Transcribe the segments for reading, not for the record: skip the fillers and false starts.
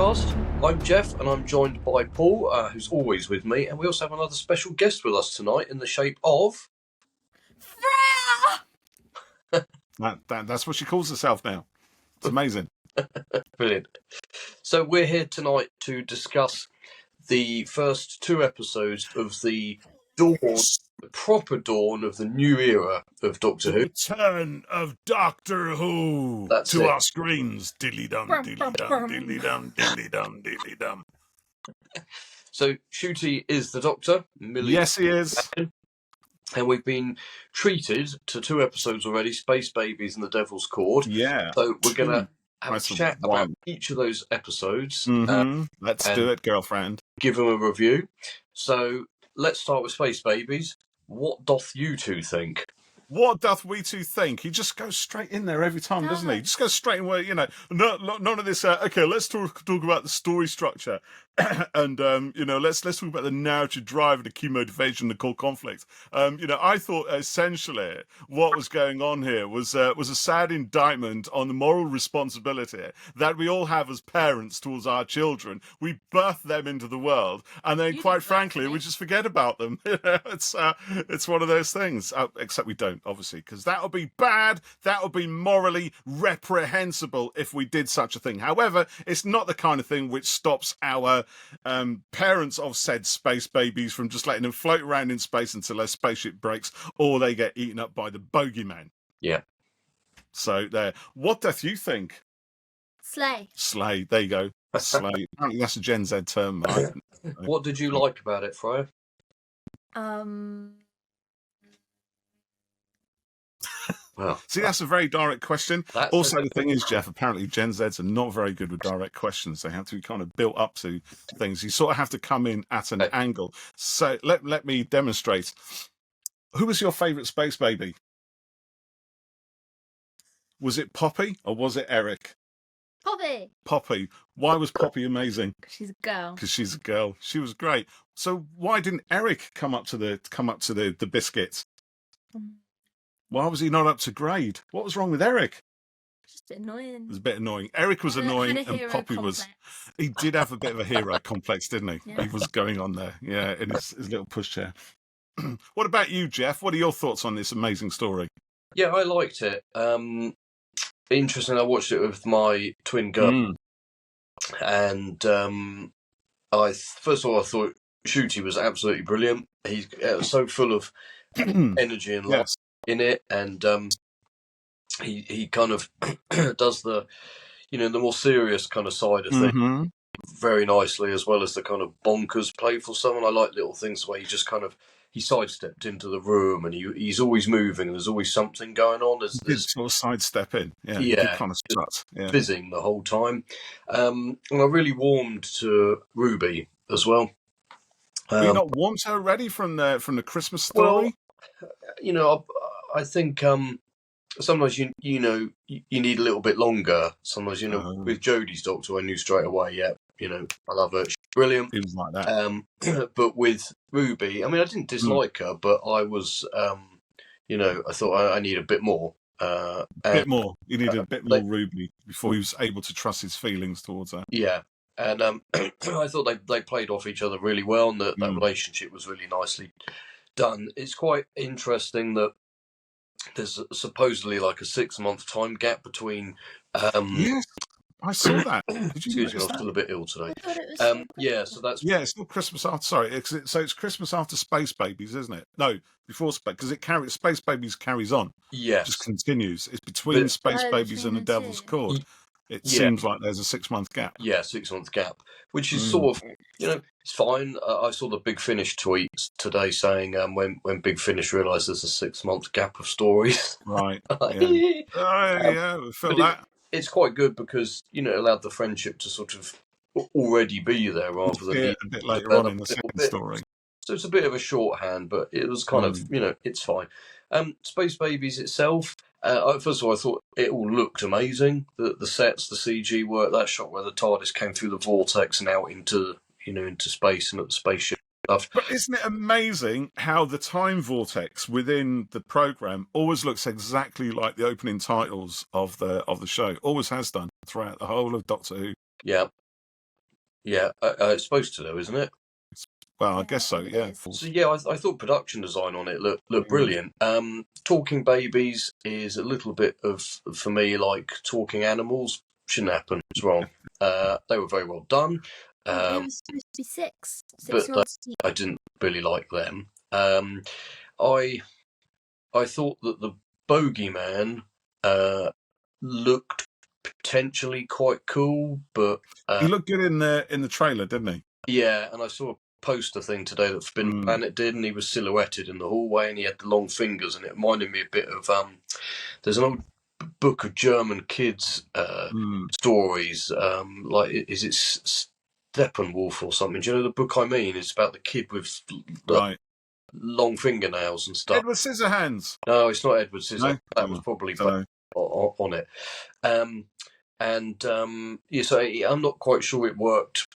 podcast. I'm Jeff, and I'm joined by Paul, who's always with me, and we also have another special guest with us tonight in the shape of Freya. That's what she calls herself now. It's amazing. Brilliant. So we're here tonight to discuss the first two episodes of the proper dawn of the new era of Doctor Who. Return of Doctor Who That's to it. our screens. Dilly-dum, dilly-dum, dilly-dum, dilly-dum, dilly-dum. So Shooty is the Doctor. Millie, yes, he is. And we've been treated to two episodes already, Space Babies and The Devil's Chord. Yeah. So we're going to have a chat about each of those episodes. Let's do it, girlfriend. Give them a review. So let's start with Space Babies. What doth you two think? What doth we two think? He just goes straight in there every time, doesn't he? Just goes straight in where, you know, none of this, okay, let's talk about the story structure. And, let's talk about the narrative drive and the key motivation, the core conflict. I thought essentially what was going on here was a sad indictment on the moral responsibility that we all have as parents towards our children. We birth them into the world, and then, quite frankly, we just forget about them. It's one of those things, except we don't, obviously, because that would be bad. That would be morally reprehensible if we did such a thing. However, it's not the kind of thing which stops our parents of said space babies from just letting them float around in space until their spaceship breaks or they get eaten up by the bogeyman. Yeah. So there. What doth you think? Slay. There you go. Slay. Apparently that's a Gen Z term. What did you like about it, Freya? Well, see, that's a very direct question. Also, the thing is, Jeff, apparently Gen Zs are not very good with direct questions. They have to be kind of built up to things. You sort of have to come in at an angle. So let me demonstrate. Who was your favourite space baby? Was it Poppy or was it Eric? Poppy. Why was Poppy amazing? Because she's a girl. Because she's a girl. She was great. So why didn't Eric come up to the biscuits? Why was he not up to grade? What was wrong with Eric? Just a bit annoying. It was a bit annoying. Eric was annoying, and Poppy was. He did have a bit of a hero complex, didn't he? Yeah. He was going on there, yeah, in his little pushchair. What about you, Jeff? What are your thoughts on this amazing story? Yeah, I liked it. Interesting. I watched it with my twin girl, and first of all, I thought Shooty was absolutely brilliant. He's so full of energy and life in it, and he kind of does the more serious kind of side of things very nicely, as well as the kind of bonkers playful stuff. And I like little things where he sidestepped into the room, and he's always moving, and there's always something going on. There's sort of sidestep in, kind of strut, fizzing the whole time. And I really warmed to Ruby as well. Were you not warmed to her already from the Christmas story? Well, I think sometimes you need a little bit longer. Sometimes with Jodie's Doctor, I knew straight away. Yeah, I love her. She's brilliant. It was like that. But with Ruby, I mean, I didn't dislike her, but I was, I thought I need a bit more. A bit more. You needed a bit more Ruby before he was able to trust his feelings towards her. Yeah. And I thought they played off each other really well, and that relationship was really nicely done. It's quite interesting that there's supposedly like a 6-month time gap between. Yes, I saw that. Did you excuse me, I was still a bit ill today. So that's it's not Christmas after. Sorry, it's Christmas after Space Babies, isn't it? No, before Space, because Space Babies carries on. Yes, just continues. It's between Space Babies and the Devil's Chord. It seems like there's a 6-month gap. Yeah, 6-month gap, which is sort of, it's fine. I saw the Big Finish tweet today saying when Big Finish realised there's a 6-month gap of stories. Right. We feel that. It's quite good because, it allowed the friendship to sort of already be there rather than a bit later on in the second story. So it's a bit of a shorthand, but it was kind of, it's fine. Space Babies itself, first of all, I thought it all looked amazing. The sets, the CG work, that shot where the TARDIS came through the vortex and out into space and at the spaceship stuff. But isn't it amazing how the time vortex within the program always looks exactly like the opening titles of the show? Always has done throughout the whole of Doctor Who. Yeah. Yeah, it's supposed to though, isn't it? Well, I Yeah, guess so. it Yeah. is. So yeah, I thought production design on it looked Mm. brilliant. Talking babies is a little bit of, for me, like talking animals. Shouldn't happen. It's wrong. They were very well done, It was supposed to be six. but 6-year-old Steve. I didn't really like them. I thought that the bogeyman looked potentially quite cool, but He looked good in the trailer, didn't he? yeah, and I saw a poster thing today that Forbidden Planet did, and he was silhouetted in the hallway, and he had the long fingers, and it reminded me a bit of there's an old book of German kids stories, like is it Steppenwolf or something? Do you know the book I mean? It's about the kid with Right. long fingernails and stuff. Edward Scissorhands. No, it's not Edward Scissorhands. No? That was probably on it. Yeah, so I'm not quite sure it worked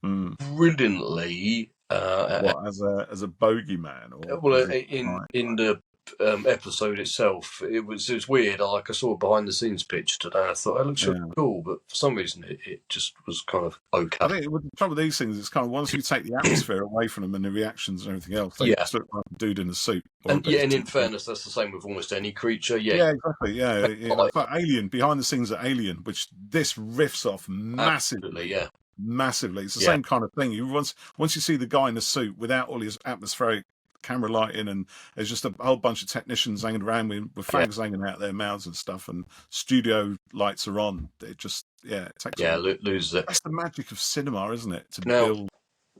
brilliantly. What, as a bogeyman? Or well, in the episode itself, it was weird. Like I saw a behind the scenes picture today, I thought it looks really cool, but for some reason it just was kind of okay. I think with the trouble with these things, it's kind of once you take the atmosphere away from them and the reactions and everything else, they just look like a dude in a suit. And in fairness, that's the same with almost any creature. Yeah, exactly. Yeah, like Alien, behind the scenes at Alien, which this riffs off massively. Absolutely, massively. It's the same kind of thing. Once you see the guy in the suit without all his atmospheric camera lighting, and there's just a whole bunch of technicians hanging around with fags hanging out their mouths and stuff, and studio lights are on. It just it takes loses it. That's the magic of cinema, isn't it? To build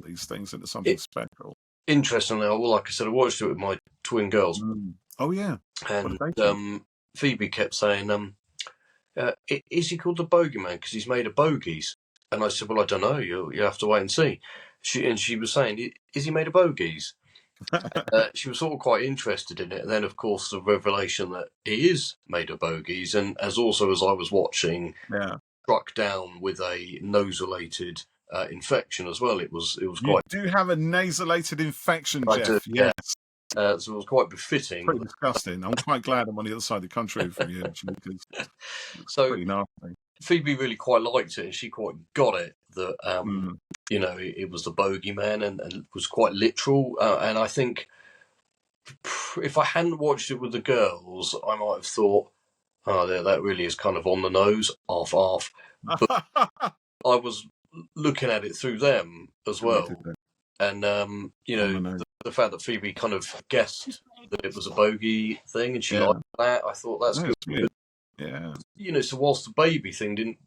these things into something special. Interestingly, like I said, I watched it with my twin girls. Oh yeah, and Phoebe kept saying, "Is he called the Bogeyman because he's made of bogies?" And I said, "Well, I don't know. You have to wait and see." She was saying, "Is he made of bogies?" She was sort of quite interested in it. And then, of course, the revelation that he is made of bogies, and as I was watching, struck down with a nasolated infection as well. It was quite. You do have a nasolated infection, I Jeff? do, yes. So it was quite befitting. Pretty disgusting. I'm quite glad I'm on the other side of the country from you, actually, because it's pretty nasty. Phoebe really quite liked it, and she quite got it that it was the bogeyman, and was quite literal. And I think if I hadn't watched it with the girls, I might have thought, "Oh, that really is kind of on the nose, half." But I was looking at it through them as well, and the fact that Phoebe kind of guessed that it was a bogey thing, and she liked that, I thought that's good. Yeah. So whilst the baby thing didn't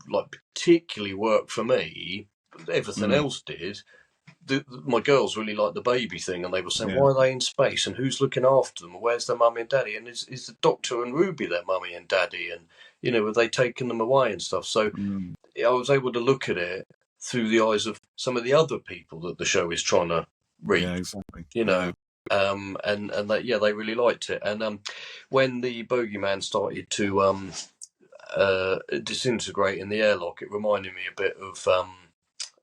particularly work for me, everything else did. My girls really liked the baby thing, and they were saying, "Why are they in space? And who's looking after them? And where's their mummy and daddy? And is the Doctor and Ruby their mummy and daddy? And have they taken them away and stuff?" So I was able to look at it through the eyes of some of the other people that the show is trying to reach. Yeah, exactly. And they really liked it. And when the bogeyman started to disintegrate in the airlock, it reminded me a bit of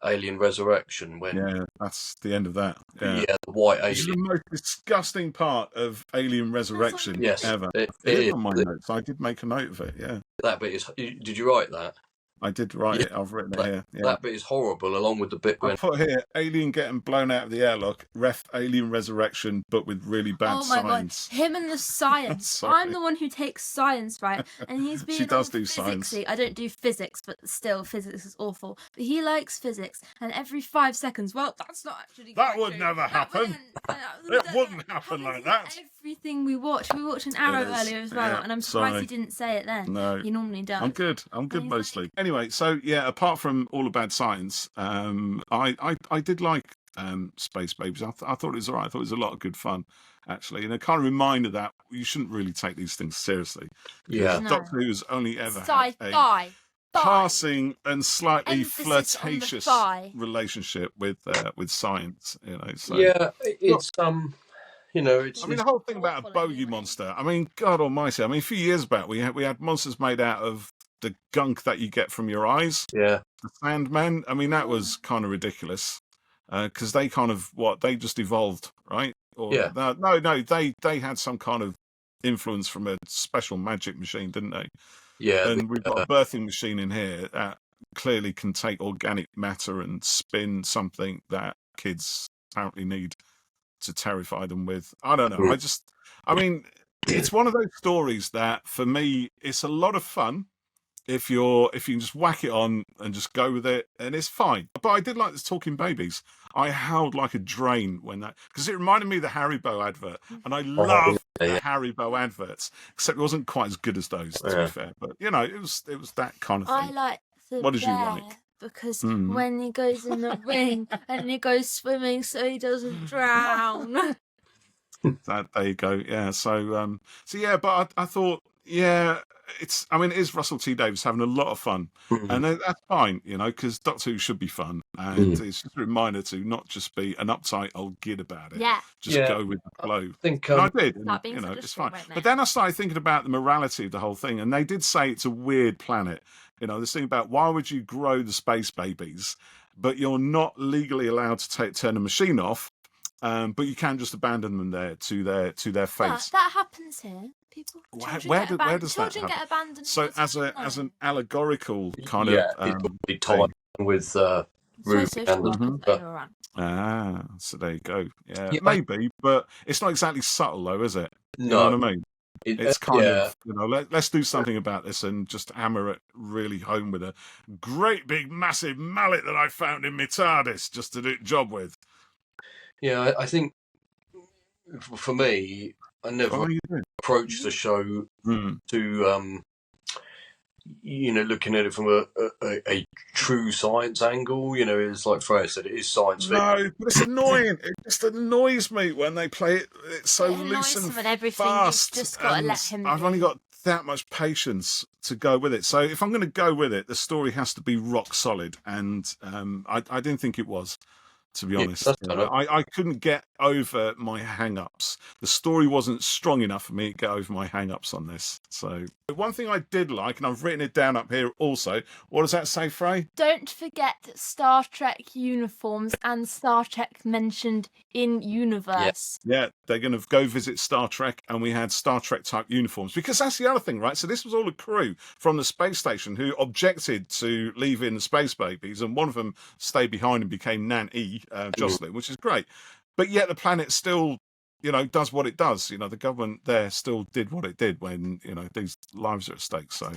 Alien Resurrection. When that's the end of that. The white alien. It's the most disgusting part of Alien Resurrection ever. It is on my notes. I did make a note of it. Yeah, that bit is. Did you write that? I did write it. I've written it here. Yeah. That bit is horrible, along with the bit when I put here Alien getting blown out of the airlock, ref Alien Resurrection, but with really bad science. God, him and the science. I'm the one who takes science, right? And he's being she does do science. I don't do physics, but still, physics is awful. But he likes physics, and every 5 seconds, well, that's not actually. That would never happen. It wouldn't happen like that. Everything we watch an Arrow earlier as well, and I'm surprised he didn't say it then. No, he normally does. I'm good mostly. Anyway, so apart from all the bad science, I did like Space Babies. I thought it was all right. I thought it was a lot of good fun, actually, and a kind of reminder that you shouldn't really take these things seriously. Doctor Who has only ever had a passing and slightly flirtatious relationship with science. So it's I mean, the whole thing about a bogey monster. I mean, God Almighty. I mean, a few years back, we had monsters made out of the gunk that you get from your eyes. Yeah, the Sandman. I mean, that was kind of ridiculous because they kind of they just evolved, right? Or, no, they had some kind of influence from a special magic machine, didn't they? Yeah, and we've got a birthing machine in here that clearly can take organic matter and spin something that kids apparently need to terrify them with. I don't know. I mean, it's one of those stories that for me, it's a lot of fun if you can just whack it on and just go with it, and it's fine. But I did like the talking babies. I howled like a drain when that, because it reminded me of the Haribo advert, and I love the Haribo adverts, except it wasn't quite as good as those, to be fair. But you know, it was that kind of thing. I like the What did you like? Because when he goes in the ring and he goes swimming so he doesn't drown. There you go. Yeah. So yeah, but I thought, yeah, it is Russell T Davies having a lot of fun, and that's fine, you know, because Doctor Who should be fun, and it's just a reminder to not just be an uptight old gid about it. Yeah. Just go with the flow. I think, and I did, and, Stop being you know, such a it's fine. sport right But now. then I started thinking about the morality of the whole thing, and they did say it's a weird planet. You know, this thing about why would you grow the space babies, but you're not legally allowed to turn the machine off. But you can just abandon them there to their fate. That happens here. Where does that happen? Get abandoned. So as an allegorical kind it of would be tied with Ruby so there you go. Yeah, maybe, but it's not exactly subtle though, is it? No. You know what I mean? It's kind of, you know, let's do something about this and just hammer it really home with a great big massive mallet that I found in my TARDIS just to do the job with. Yeah, I think for me, I never approached the show to, you know, looking at it from a true science angle. You know, it's like Freya said, it is science fiction. No, but it's annoying. It just annoys me when they play it. It's so loose and fast. You've just got to let him. I've only got that much patience to go with it. So if I'm going to go with it, the story has to be rock solid, and I didn't think it was. To be honest, I couldn't get over my hang-ups. The story wasn't strong enough for me to get over my hang-ups on this. So one thing I did like, and I've written it down up here also, what does that say, Frey? Don't forget Star Trek uniforms and Star Trek mentioned in universe. Yeah, they're going to go visit Star Trek, and we had Star Trek type uniforms, because that's the other thing, right? So this was all a crew from the space station who objected to leaving the space babies, and one of them stayed behind and became Nan E. Jocelyn, which is great, but yet the planet still, you know, does what it does. You know, the government there still did what it did when, you know, these lives are at stake. So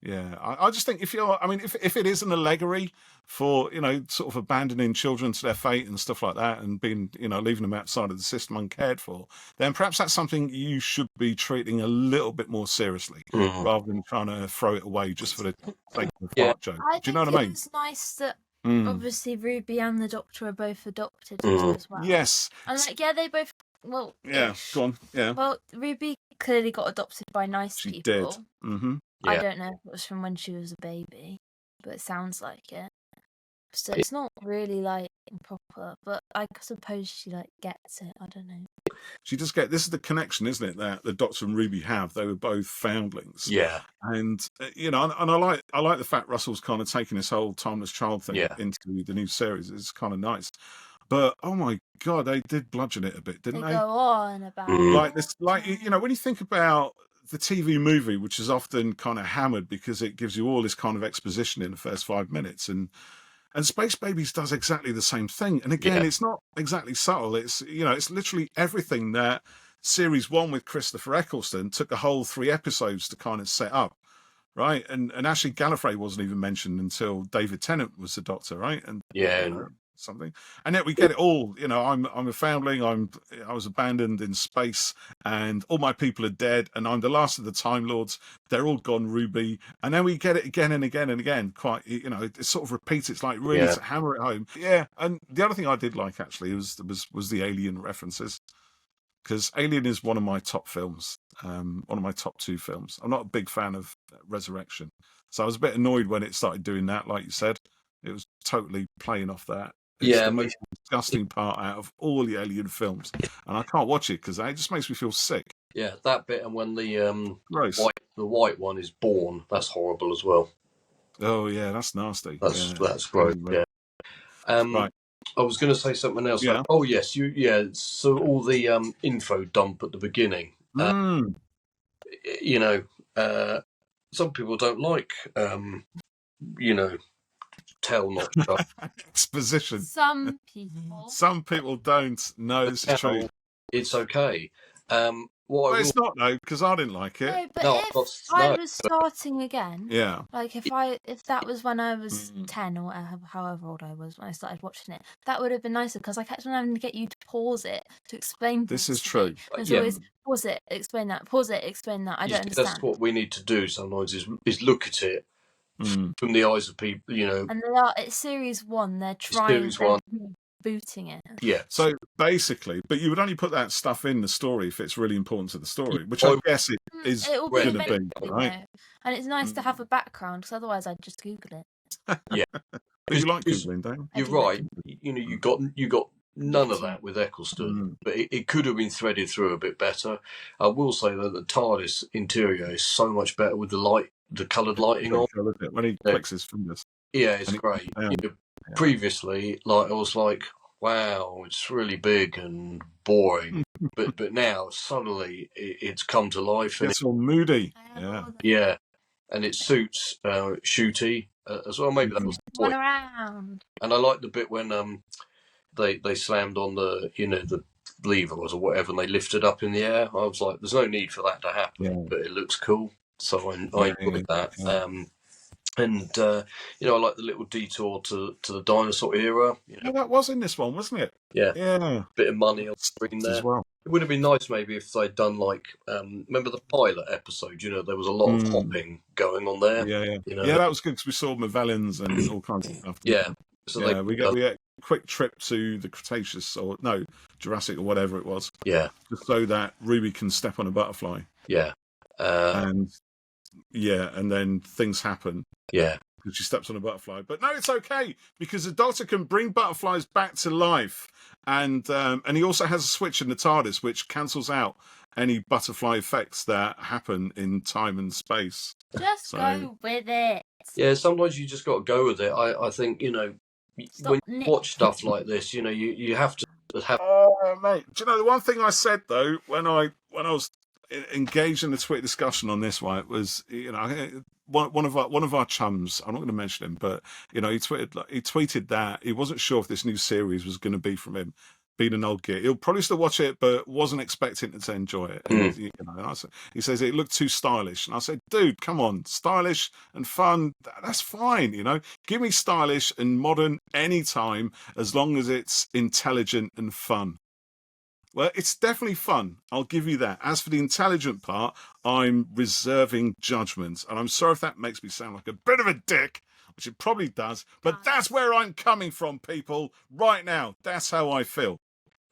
yeah, I just think if it is an allegory for, you know, sort of abandoning children to their fate and stuff like that, and being, you know, leaving them outside of the system uncared for, then perhaps that's something you should be treating a little bit more seriously, rather than trying to throw it away just for the sake of a fart joke. Do you know what I mean? It's nice that obviously Ruby and the Doctor are both adopted as well. Yes. And they both, well... Yeah, go on, yeah. Well, Ruby clearly got adopted by nice people. She did. Mm-hmm. Yeah. I don't know if it was from when she was a baby, but it sounds like it. So it's not really, like, proper, but I suppose she, like, gets it. I don't know. She does get, this is the connection, isn't it, that the Doctor and Ruby have. They were both foundlings. Yeah. And, you know, and I like the fact Russell's kind of taking this whole timeless child thing into the new series. It's kind of nice. But, oh my God, they did bludgeon it a bit, didn't they? They go on about like this, like, you know, when you think about the TV movie, which is often kind of hammered because it gives you all this kind of exposition in the first 5 minutes, and Space Babies does exactly the same thing. And again, it's not exactly subtle. It's, you know, it's literally everything that Series 1 with Christopher Eccleston took a whole 3 episodes to kind of set up, right? And actually Gallifrey wasn't even mentioned until David Tennant was the Doctor, right? And something, and yet we get it all. You know, I'm a foundling. I was abandoned in space, and all my people are dead, and I'm the last of the Time Lords. They're all gone, Ruby. And then we get it again and again and again. Quite, you know, it sort of repeats. It's like really to hammer it home. Yeah. And the other thing I did like actually was the Alien references, because Alien is one of my top films. One of my top 2 films. I'm not a big fan of Resurrection, so I was a bit annoyed when it started doing that. Like you said, it was totally playing off that. It's the most disgusting part out of all the Alien films, and I can't watch it because it just makes me feel sick. Yeah, that bit, and when the white one is born, that's horrible as well. Oh yeah, that's nasty. That's gross. Yeah. Right. I was going to say something else. Yeah. Like, oh yes, So all the info dump at the beginning. You know, some people don't like you know, tell not to show. Exposition. Some people. Some people don't. No, this is true. It's okay. Well, it's not though, because I didn't like it. No, but No, if I was starting again, Yeah. like if that was when I was 10 or however old I was when I started watching it, that would have been nicer because I kept on having to get you to pause it to explain. This is to true. me. It's always pause it, explain that, pause it, explain that. I don't understand. That's what we need to do sometimes is look at it from the eyes of people, you know. And it's series 1. They're trying. Rebooting it. Yeah. So basically, but you would only put that stuff in the story if it's really important to the story, which I guess it is going to be, right? And it's nice to have a background because otherwise I'd just Google it. Yeah. But you like Googling, don't you? You're right. You know, you got none of that with Eccleston, but it could have been threaded through a bit better. I will say that the TARDIS interior is so much better with the coloured lighting on. When he clicks his fingers. Yeah, it's great. Previously, like I was like, wow, it's really big and boring, but now suddenly it's come to life. It's all moody. Yeah, and it suits Shooty as well. Maybe that was the point. Around. And I like the bit when they slammed on the levers or whatever, and they lifted up in the air. I was like, there's no need for that to happen, but it looks cool, so I enjoyed that. Yeah. And I like the little detour to the dinosaur era. That was in this one, wasn't it? Yeah. Bit of money on screen there. As well. It would have been nice maybe if they'd done like remember the pilot episode? There was a lot of hopping going on there. Yeah, that was good because we saw Mavellans and all kinds of stuff. So we get a quick trip to the Cretaceous Jurassic or whatever it was. Yeah. Just so that Ruby can step on a butterfly. Yeah. And then things happen. Yeah. Because she steps on a butterfly. But no, it's okay because the Doctor can bring butterflies back to life. And he also has a switch in the TARDIS which cancels out any butterfly effects that happen in time and space. Just go with it. Yeah, sometimes you just got to go with it. I think, when you watch stuff like this, you have to have... Oh, mate. Do you know, the one thing I said, though, when I was engaged in the Twitter discussion on this one, it was, one of our chums, I'm not going to mention him, but, he tweeted that he wasn't sure if this new series was going to be from him. Being an old git, he'll probably still watch it, but wasn't expecting to enjoy it. And, he says it looked too stylish, and I said, "Dude, come on, stylish and fun, that's fine. Give me stylish and modern anytime, as long as it's intelligent and fun." Well, it's definitely fun. I'll give you that. As for the intelligent part, I'm reserving judgment, and I'm sorry if that makes me sound like a bit of a dick. Which it probably does, but that's where I'm coming from, people. Right now, that's how I feel.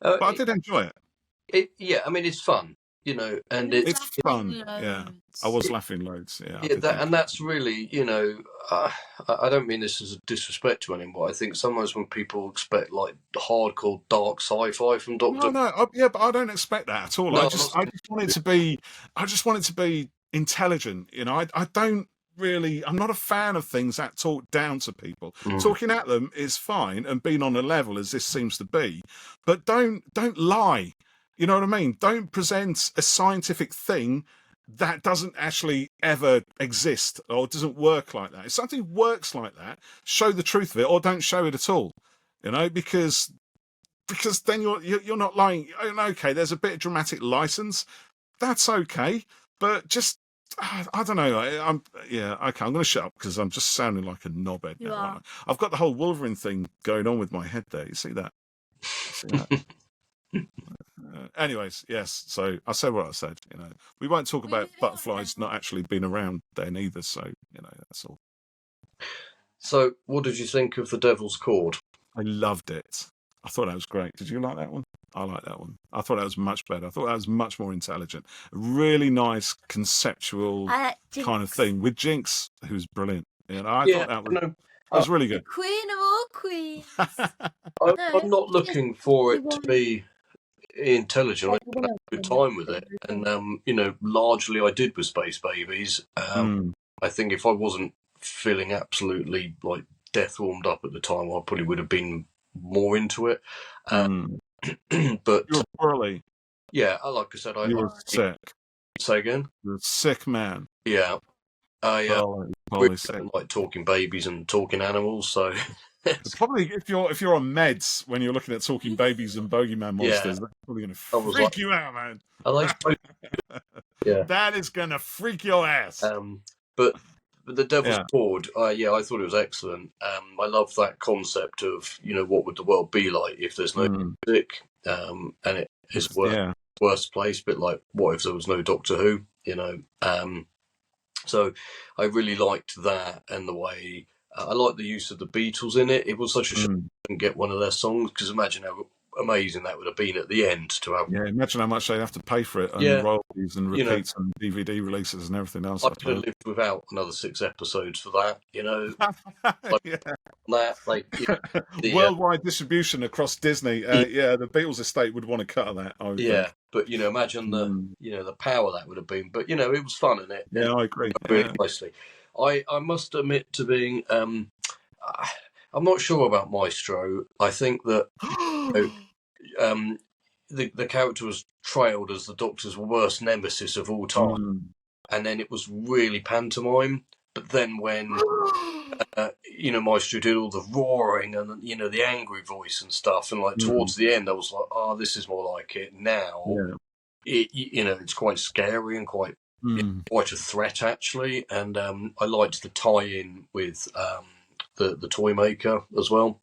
But I did enjoy it. It's fun, and it's fun. Yeah, I was laughing loads. And that's really, I don't mean this as a disrespect to anyone, but I think sometimes when people expect like hardcore dark sci-fi from Doctor, but I don't expect that at all. No, I just want it to be intelligent. I don't. Really, I'm not a fan of things that talk down to people. Talking at them is fine and being on a level as this seems to be, but don't lie. You know what I mean? Don't present a scientific thing that doesn't actually ever exist or doesn't work like that. If something works like that, show the truth of it or don't show it at all. Because then you're not lying. Okay, there's a bit of dramatic license. That's okay, but just I don't know. I'm going to shut up because I'm just sounding like a knobhead now. I've got the whole Wolverine thing going on with my head there. You see that? Anyways, yes. So I said what I said. We won't talk about butterflies not actually being around then either. So that's all. So, what did you think of the Devil's Chord? I loved it. I thought that was great. Did you like that one? I like that one. I thought that was much better. I thought that was much more intelligent. A really nice conceptual kind of thing with Jinx, who's brilliant. I thought that was really good. Queen of all queens. I'm not looking for it to be intelligent. I had a good time with it, and largely I did with Space Babies. I think if I wasn't feeling absolutely like death warmed up at the time, I probably would have been more into it. But you're poorly. Yeah, like I said, you were sick. Say again? You're a sick man. Yeah. I Oh, really sick. don't like talking babies and talking animals, so Probably if you're on meds when you're looking at talking babies and bogeyman monsters, that's probably going to freak you out, man. are they supposed yeah. That is going to freak your ass. But the Devil's Chord, I thought it was excellent. I love that concept of, what would the world be like if there's no music, and it is worst place, bit like what if there was no Doctor Who, so I really liked that, and the way I liked the use of the Beatles in it. It was such a shame I didn't get one of their songs, because imagine how amazing that would have been at the end to have. Yeah, imagine how much they'd have to pay for it, and royalties and repeats and DVD releases and everything else. I could have lived without another 6 episodes for that, Worldwide distribution across Disney. The Beatles estate would want a cut of that. I would think. But imagine the power that would have been. But it was fun, in it. Yeah, I agree. Really nicely. I must admit to being I'm not sure about Maestro. I think that the character was trailed as the Doctor's worst nemesis of all time, and then it was really pantomime. But then when Maestro did all the roaring and the angry voice and stuff, and towards the end, I was like, oh, this is more like it now. It's quite scary and quite a threat, actually. And I liked the tie-in with the toy maker as well.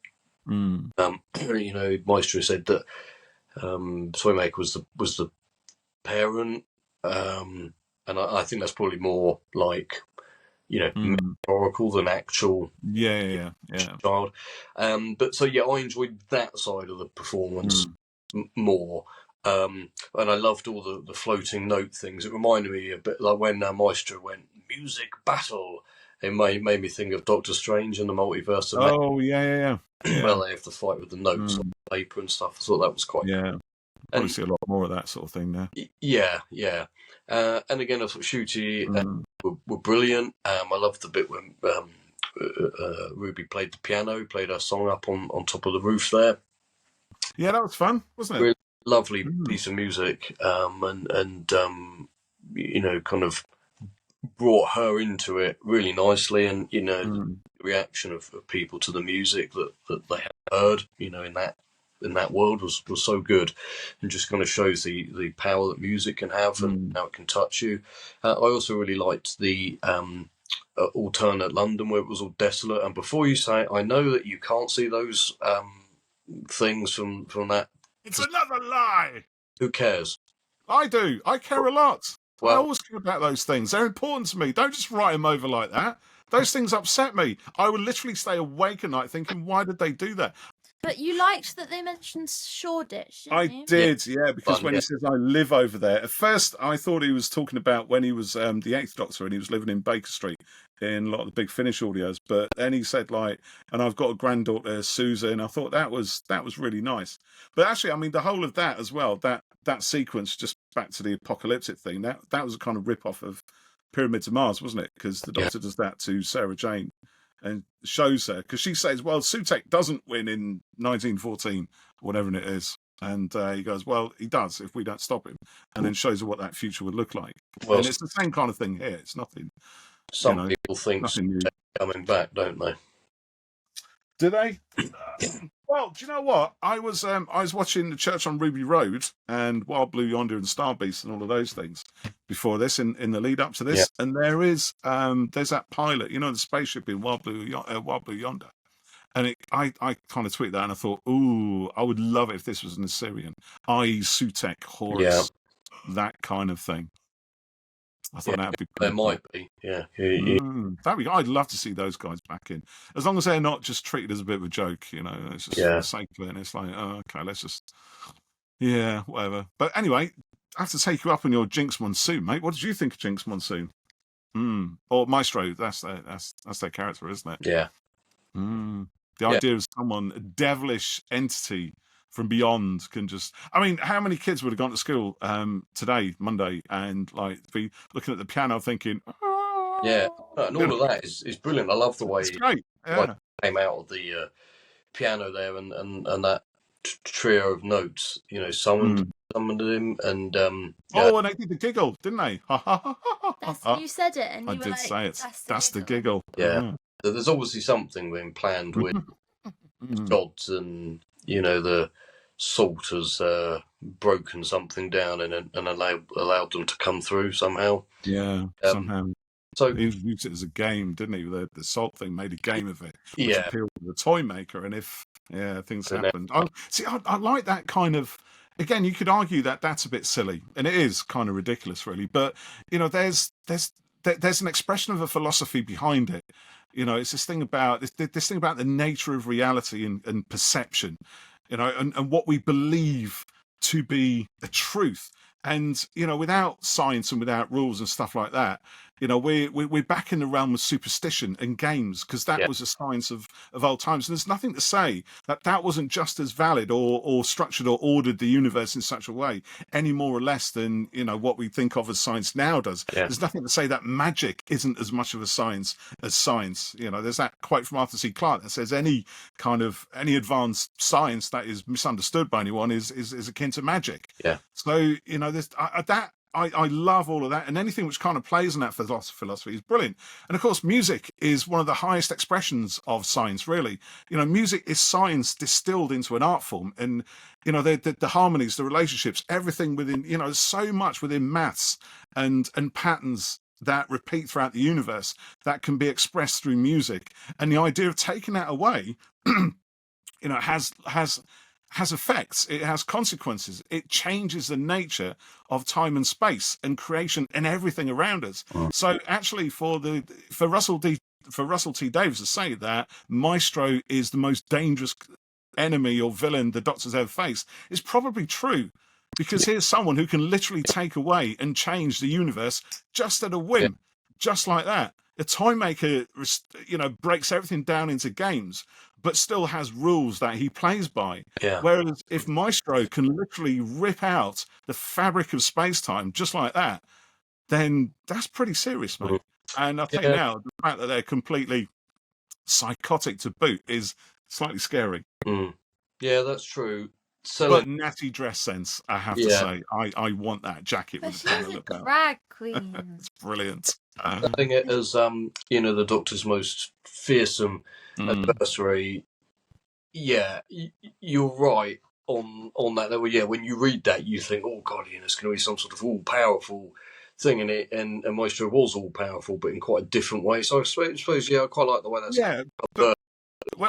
Maestro said that toy maker was the parent, and I think that's probably more like metaphorical than actual child. But so I enjoyed that side of the performance more. And I loved all the floating note things. It reminded me a bit like when Maestro went music battle. It made me think of Doctor Strange and the Multiverse. Well, they have to fight with the notes on paper and stuff. I thought that was quite cool. Probably see a lot more of that sort of thing now. Yeah. And again, I thought Shooty were brilliant. I loved the bit when Ruby played the piano, played her song up on top of the roof there. Yeah, that was fun, wasn't it? Really lovely piece of music, and kind of brought her into it really nicely, and the reaction of people to the music that they had heard, in that world was so good, and just kind of shows the power that music can have and how it can touch you. I also really liked the alternate London where it was all desolate. And before you say it, I know that you can't see those things from that. It's another lie. Who cares? I do. I care a lot. I always care about those things. They're important to me. Don't just write them over like that. Those things upset me. I would literally stay awake at night thinking, why did they do that? But you liked that they mentioned Shoreditch, didn't you? I did, because when he says, I live over there, at first I thought he was talking about when he was the 8th Doctor and he was living in Baker Street in a lot of the Big Finish audios. But then he said, and I've got a granddaughter, Susan. I thought that was really nice. But actually, I mean, the whole of that as well, that sequence, just back to the apocalyptic thing, that was a kind of rip-off of Pyramids of Mars, wasn't it? Because the Doctor does that to Sarah Jane and shows her, because she says, well, Sutekh doesn't win in 1914, whatever it is. And he goes, well, he does if we don't stop him. And then shows her what that future would look like. Well, and it's the same kind of thing here. It's nothing. Some people think Sutekh coming back, don't they? Do they? Well, do you know what? I was watching The Church on Ruby Road and Wild Blue Yonder and Star Beast and all of those things before this, in the lead up to this. Yeah. And there's that pilot, the spaceship in Wild Blue Yonder. And I kind of tweeted that and I thought, ooh, I would love it if this was an Assyrian, i.e. Sutekh, Horus, that kind of thing. I thought that'd be there might be, that'd be. I'd love to see those guys back in, as long as they're not just treated as a bit of a joke. It's just for the sake of it. And it's like, oh, okay, let's just, whatever. But anyway, I have to take you up on your Jinx Monsoon, mate. What did you think of Jinx Monsoon? Or Maestro? That's their character, isn't it? Yeah. The idea of someone, a devilish entity from beyond, can just... I mean, how many kids would have gone to school today, Monday, and be looking at the piano thinking... Yeah, and all of that is brilliant. I love the way it's great. Came out of the piano there, and that trio of notes, summoned him, and Oh, and they did the giggle, didn't they? You said it, and I you were did like, say it. That's the giggle. yeah. There's obviously something being planned with gods, and the salt has broken something down and allowed them to come through somehow. Yeah, somehow. So he used it as a game, didn't he? The salt thing made a game of it, which yeah, appealed to the toy maker. And if things happened, I like that kind of. Again, you could argue that that's a bit silly, and it is kind of ridiculous, really. But there's an expression of a philosophy behind it. It's this thing about this thing about the nature of reality and perception, and what we believe to be a truth. And without science and without rules and stuff like that, we're back in the realm of superstition and games, because that was a science of old times. And there's nothing to say that wasn't just as valid or structured or ordered the universe in such a way, any more or less than what we think of as science now does. There's nothing to say that magic isn't as much of a science as science. There's that quote from Arthur C. Clarke that says any advanced science that is misunderstood by anyone is akin to magic. So I love all of that, and anything which kind of plays on that philosophy is brilliant. And of course, music is one of the highest expressions of science, really. Music is science distilled into an art form, and the harmonies, the relationships, everything within, so much within maths and patterns that repeat throughout the universe that can be expressed through music. And the idea of taking that away, has effects, it has consequences, it changes the nature of time and space and creation and everything around us. So actually for Russell T Davies to say that Maestro is the most dangerous enemy or villain the Doctor's ever faced is probably true, because here's someone who can literally take away and change the universe just at a whim, just like that. A toy maker, breaks everything down into games, but still has rules that he plays by. Whereas if Maestro can literally rip out the fabric of space-time just like that, then that's pretty serious, mate. And I'll tell you now, the fact that they're completely psychotic to boot is slightly scary. Yeah, that's true. But natty dress sense, I have to say. I want that jacket with the panel a drag queen. It's brilliant. Selling it as the Doctor's most fearsome adversary. Yeah, you're right on that level. Yeah, when you read that, you think, oh god, it's going to be some sort of all powerful thing in it, and Maestro was all powerful, but in quite a different way. So I suppose I quite like the way that's. Yeah, but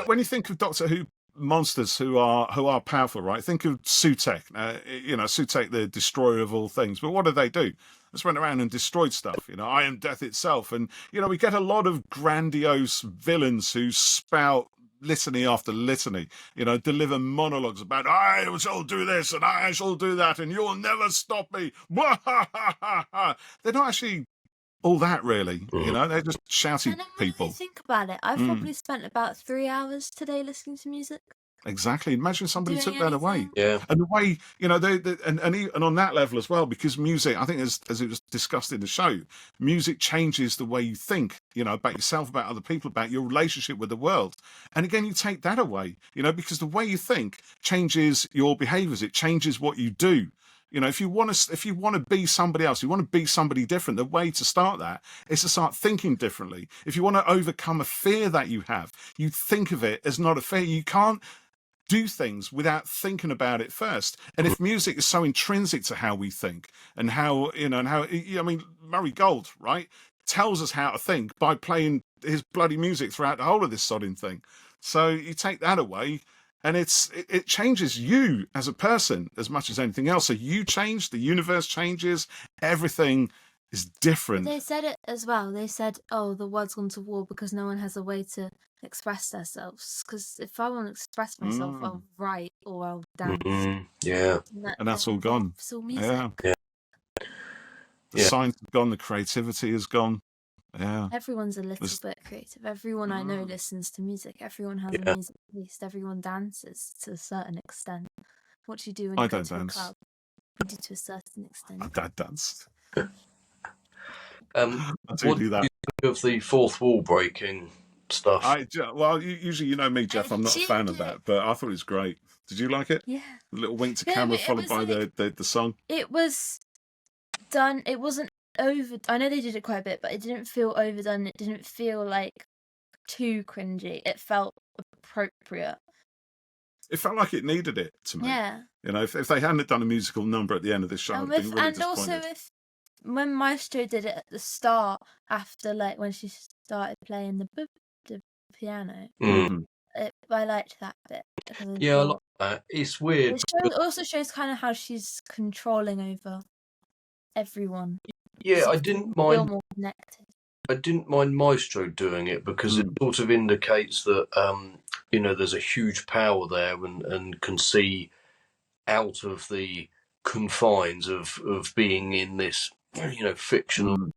when you think of Doctor Who monsters who are powerful, right? Think of Sutek. Sutek, the destroyer of all things. But what do? They just went around and destroyed stuff. I am death itself. And we get a lot of grandiose villains who spout litany after litany, deliver monologues about I shall do this and I shall do that and you'll never stop me. They're not actually all that, really. They're just shouty people. When I think about it, I've probably spent about 3 hours today listening to music. Exactly. Imagine somebody took that away. Yeah. And the way, and on that level as well, because music, I think as it was discussed in the show, music changes the way you think, about yourself, about other people, about your relationship with the world. And again, you take that away, because the way you think changes your behaviors. It changes what you do. If you want to be somebody else, you want to be somebody different, the way to start that is to start thinking differently. If you want to overcome a fear that you have, you think of it as not a fear. You can't do things without thinking about it first. And if music is so intrinsic to how we think and how, Murray Gold, right, tells us how to think by playing his bloody music throughout the whole of this sodding thing. So you take that away, and it changes you as a person as much as anything else. So you change, the universe changes, everything is different. But they said it as well. They said, oh, the world's gone to war because no one has a way to express themselves. Because if I want to express myself, I'll write or I'll dance. Yeah. And that's all gone. It's all music. Yeah. The science is gone, the creativity is gone. Yeah. Everyone's a little bit creative. Everyone I know listens to music. Everyone has a music taste. Everyone dances to a certain extent. What do you do when you go to a club? You do to a certain extent. My dad danced. What do you think of the fourth wall breaking stuff. Usually you know me, Jeff. I'm not a fan of that, but I thought it was great. Did you like it? Yeah. The little wink to camera followed by the song. It was done. It wasn't over. I know they did it quite a bit, but it didn't feel overdone. It didn't feel like too cringy. It felt appropriate. It felt like it needed it to me. Yeah. You know, if they hadn't done a musical number at the end of this show, I'd have been really disappointed. And also when Maestro did it at the start, after like when she started playing the piano, I liked that bit. Yeah, I like that. It's weird. It also shows kind of how she's controlling over everyone. Yeah, I didn't mind. More connected. I didn't mind Maestro doing it because it sort of indicates that you know, there's a huge power there and can see out of the confines of being in this, you know, fictional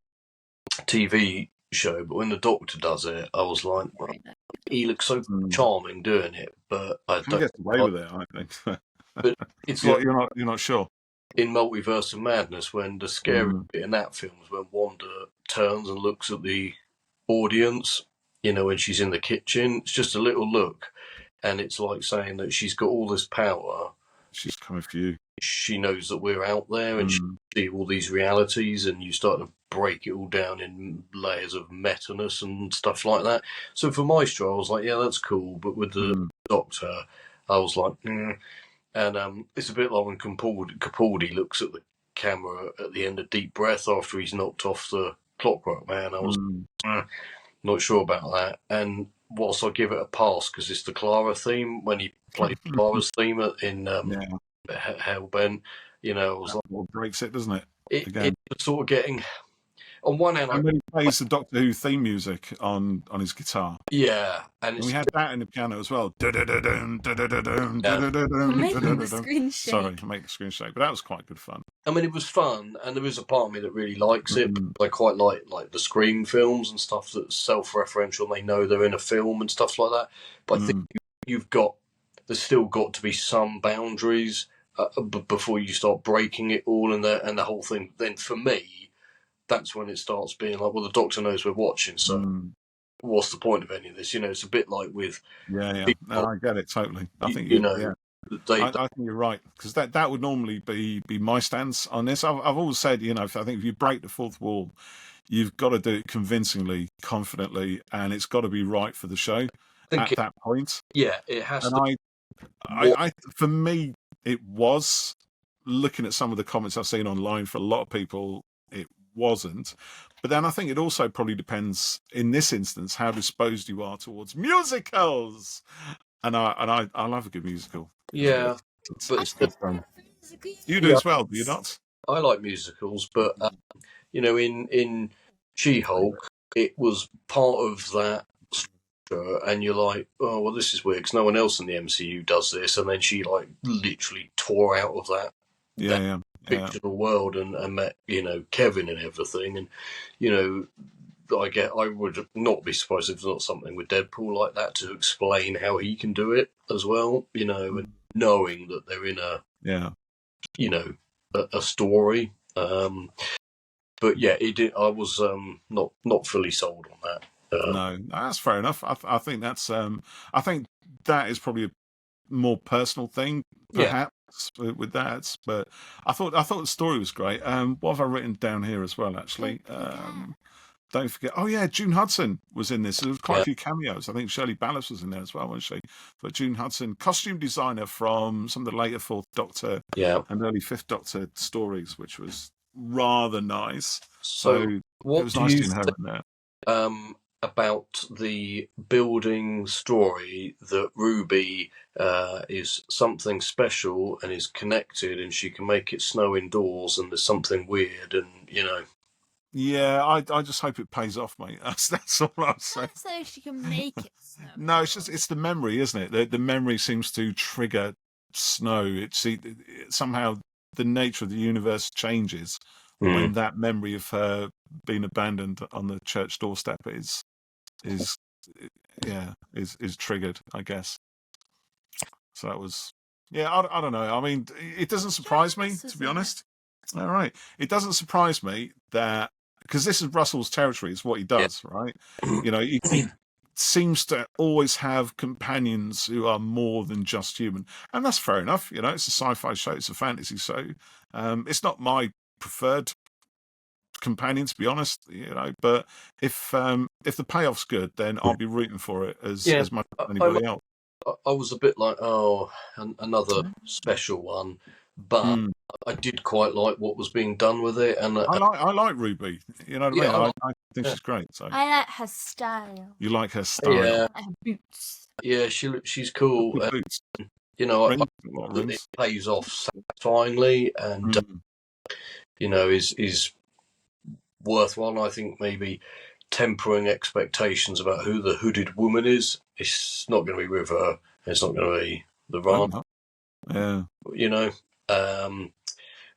TV show. But when the Doctor does it, I was like, well, he looks so charming doing it, but I don't get away with it, I think. But it's like you're not sure. In Multiverse of Madness, when the scary bit in that film is when Wanda turns and looks at the audience, you know, when she's in the kitchen, it's just a little look, and it's like saying that she's got all this power. She's coming for you. She knows that we're out there, and she see all these realities, and you start to break it all down in layers of meta-ness and stuff like that. So for Maestro, I was like, yeah, that's cool, but with the Doctor, I was like, And it's a bit like when Capaldi looks at the camera at the end of Deep Breath after he's knocked off the Clockwork Man. I was not sure about that. And whilst I give it a pass because it's the Clara theme, when he played Clara's theme in Hellbent, you know, I was like, breaks it, doesn't it? It was sort of getting. On one hand, and when he plays the Doctor Who theme music on his guitar, and we had that in the piano as well. Sorry, to make the screen shake, but that was quite good fun. I mean, it was fun, and there is a part of me that really likes it. I quite like the Scream films and stuff that's self-referential. And they know they're in a film and stuff like that. But I think there's still got to be some boundaries before you start breaking it all and the whole thing. Then for me, that's when it starts being like, well, the Doctor knows we're watching, so what's the point of any of this? You know, it's a bit like with No, I get it totally. I think I think you're right, because that would normally be my stance on this. I've always said, you know, I think if you break the fourth wall, you've got to do it convincingly, confidently, and it's got to be right for the show at that point. Yeah, it has. And I for me, it was, looking at some of the comments I've seen online, for a lot of people, it wasn't. But then I think it also probably depends, in this instance, how disposed you are towards musicals. And I love a good musical. Yeah, but it's good fun. You do as well, do you not? I like musicals, but you know, in She-Hulk, it was part of that structure, and you're like, oh well, this is weird because no one else in the MCU does this, and then she like literally tore out of that. Fictional world and met, you know, Kevin and everything, and you know, I would not be surprised if it's not something with Deadpool like that to explain how he can do it as well, you know, and knowing that they're in you know, a story. But yeah, I was not fully sold on that. No, that's fair enough. I think that's I think that is probably a more personal thing, perhaps. With that, but I thought the story was great. What have I written down here as well? Actually, don't forget. Oh yeah, June Hudson was in this. There was quite a few cameos. I think Shirley Ballas was in there as well, wasn't she? But June Hudson, costume designer from some of the later Fourth Doctor and early Fifth Doctor stories, which was rather nice. So it was nice to have in there. About the building story that Ruby is something special and is connected, and she can make it snow indoors, and there's something weird, and you know. Yeah, I just hope it pays off, mate. That's all I'm saying. So she can make it snow. No, it's the memory, isn't it? The memory seems to trigger snow. Somehow the nature of the universe changes when that memory of her being abandoned on the church doorstep is triggered, I guess. So that was, I don't know. I mean, it doesn't surprise me, to be honest. All right, it doesn't surprise me that, because this is Russell's territory. It's what he does, right? You know, seems to always have companions who are more than just human, and that's fair enough. You know, it's a sci-fi show, it's a fantasy show. It's not my preferred companion, to be honest. You know, but if the payoff's good, then I'll be rooting for it as much as anybody else. I was a bit like, another special one, but I did quite like what was being done with it, and I like Ruby. You know what I mean? I think she's great. So I like her style. You like her style? Yeah, her boots. Yeah, she's cool. Boots. You know, Rings. it pays off satisfyingly, and you know, is worthwhile. I think maybe tempering expectations about who the hooded woman is. It's not going to be with her. It's not going to be the Ron. Yeah. You know,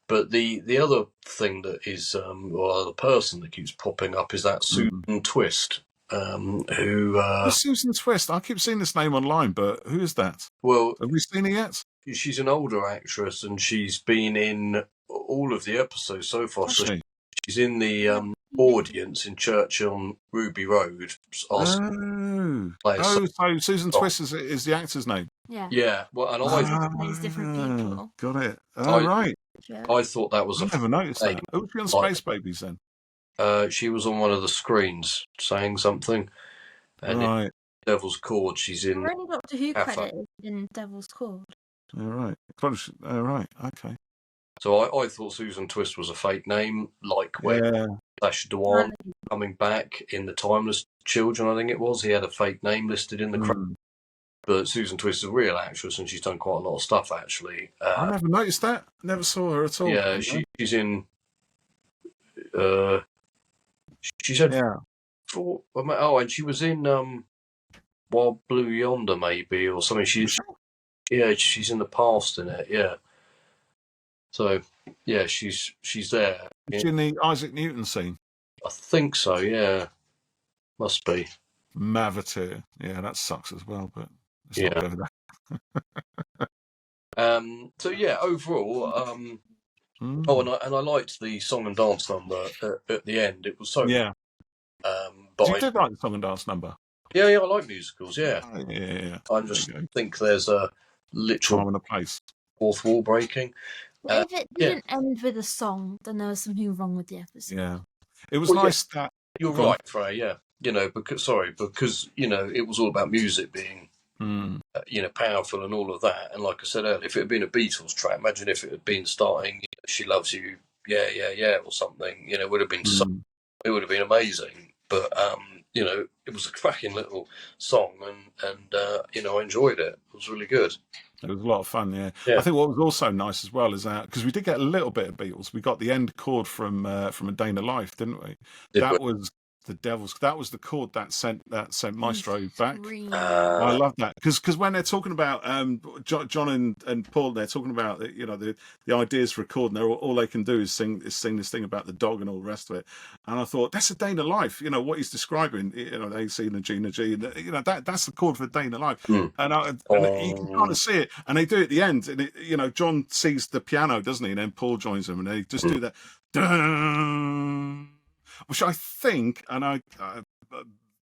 but the other thing that is, or the person that keeps popping up is that Susan Twist, who. Susan Twist. I keep seeing this name online, but who is that? Well, have we seen her yet? She's an older actress, and she's been in all of the episodes so far. So she's in the audience in Church on Ruby Road. So Susan Twist is the actor's name. Yeah. Well, and plays different people. Got it. Right. I thought that was. I never noticed that. Who was she on Space Babies then? She was on one of the screens saying something. And in Devil's Chord, she's in. We're only Doctor Who credited in Devil's Chord. All right. Okay. So I thought Susan Twist was a fake name, like when Flash Dewan coming back in the Timeless Children, I think it was. He had a fake name listed in the credits. But Susan Twist is a real actress, and she's done quite a lot of stuff, actually. I never noticed that. Never saw her at all. Yeah, she's in. She's had. And she was in Wild Blue Yonder, maybe, or something. She's in the past in it. Yeah. So yeah, she's there. Is she in the Isaac Newton scene? I think so. Yeah, must be. Mavatir. Yeah, that sucks as well, but it's not over that. So yeah, overall, and I liked the song and dance number at the end. It was so But you did like the song and dance number? Yeah, I like musicals. Yeah, I just think there's a literal time and a place. Fourth wall breaking. Well, if it didn't end with a song, then there was something wrong with the episode. Yeah, it was nice that you're right, Frey. Yeah, you know, because you know it was all about music being you know, powerful and all of that. And like I said earlier, if it had been a Beatles track, imagine if it had been starting "She Loves You," or something. You know, it would have been it would have been amazing. But you know, it was a cracking little song, and you know, I enjoyed it. It was really good. It was a lot of fun, yeah. I think what was also nice as well is that because we did get a little bit of Beatles, we got the end chord from A Day in the Life, didn't we? That was the Devil's. That was the chord that sent Maestro back. I love that because when they're talking about John and Paul, they're talking about you know the ideas for a chord, and all they can do is sing this thing about the dog and all the rest of it. And I thought that's A Day in the Life. You know what he's describing. You know, AC and the G and the G. And, you know that's the chord for A Day in the Life. And you can kind of see it. And they do it at the end. And you know, John sees the piano, doesn't he? And then Paul joins them, and they just do that. Dun, which I think, and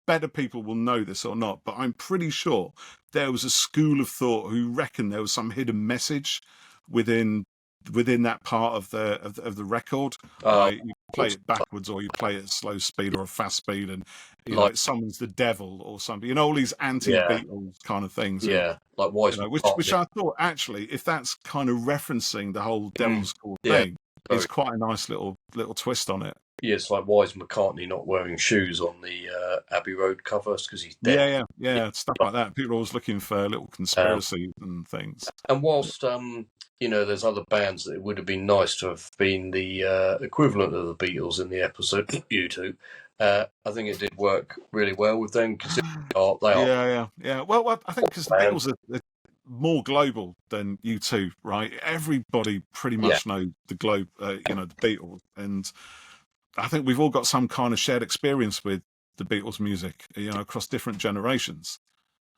better people will know this or not, but I'm pretty sure there was a school of thought who reckoned there was some hidden message within that part of the record. You play it backwards, or you play it at slow speed or a fast speed, and you know, it summons the devil or something. You know, all these anti-Beatles kind of things. Yeah, like Wise, which I thought actually, if that's kind of referencing the whole Devil's Chord thing, it's quite a nice little twist on it. Yeah, it's like why is McCartney not wearing shoes on the Abbey Road covers because he's dead. Yeah, stuff like that. People are always looking for little conspiracies and things. And whilst you know, there's other bands that it would have been nice to have been the equivalent of the Beatles in the episode. U2, I think it did work really well with them because they are. Yeah. Well, I think because the Beatles are more global than U2, right? Everybody pretty much knows the globe, you know, the Beatles, and I think we've all got some kind of shared experience with the Beatles music, you know, across different generations,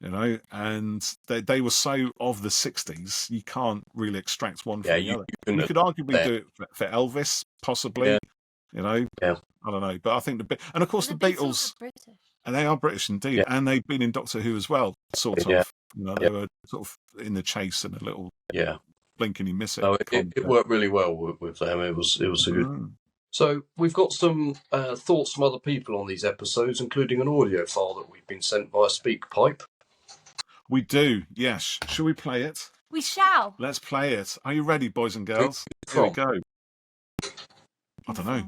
you know, and they were so of the 60s, you can't really extract one from the other. You could arguably do it for Elvis, possibly, you know, I don't know, but I think and of course the Beatles And they are British indeed, and they've been in Doctor Who as well, sort of. Yeah. You know, they were sort of in the chase and a little blink and you miss it. No, it worked really well with them. It was a good. So we've got some thoughts from other people on these episodes, including an audio file that we've been sent via SpeakPipe. We do, yes. Shall we play it? We shall. Let's play it. Are you ready, boys and girls? Here we go. I don't know.